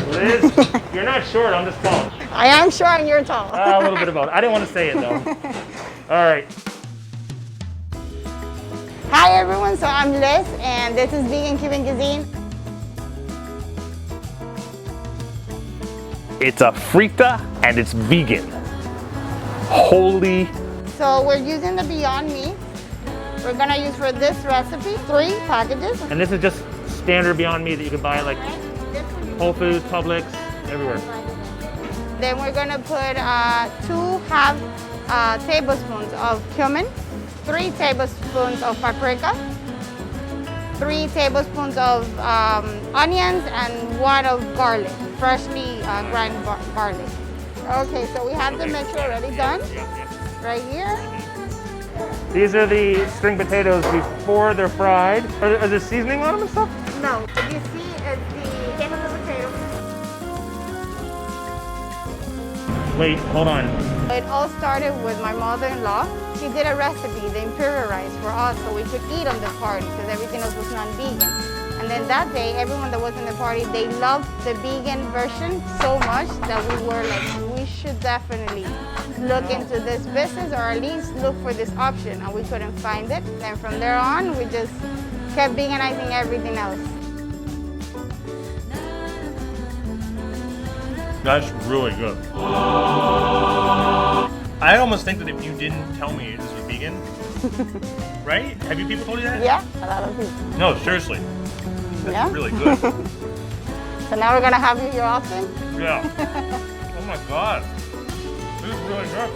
Liz, you're not short, I'm just tall. I am short and you're tall. A little bit about it. I didn't want to say it though. All right. Hi everyone, so I'm Liz and this is Vegan Cuban Cuisine. It's a Frita and it's vegan. Holy. So we're using the Beyond Meat. We're gonna use for this recipe 3 packages. And this is just standard Beyond Meat that you can buy at like Whole Foods, Publix, everywhere. Then we're gonna put 2 tablespoons of cumin, 3 tablespoons of paprika, 3 tablespoons of onions, and 1 of garlic, freshly ground garlic. Okay, so we have the mixture already done, right here. These are the string potatoes before they're fried. Are there seasoning on them and stuff? No, if you see it's the chemical potato. Wait, hold on. It all started with my mother-in-law. She did a recipe, the imperial rice, for us so we could eat on the party because everything else was non-vegan. And then that day, everyone that was in the party, they loved the vegan version so much that we were like, we should definitely look into this business or at least look for this option, and we couldn't find it. Then from there on, we just kept veganizing everything else. That's really good. I almost think that if you didn't tell me this was vegan, right? Have you people told you that? Yeah, a lot of people. No, seriously. That's Yeah? really good. So now we're gonna have you here often? Yeah. Oh my God. This is really good.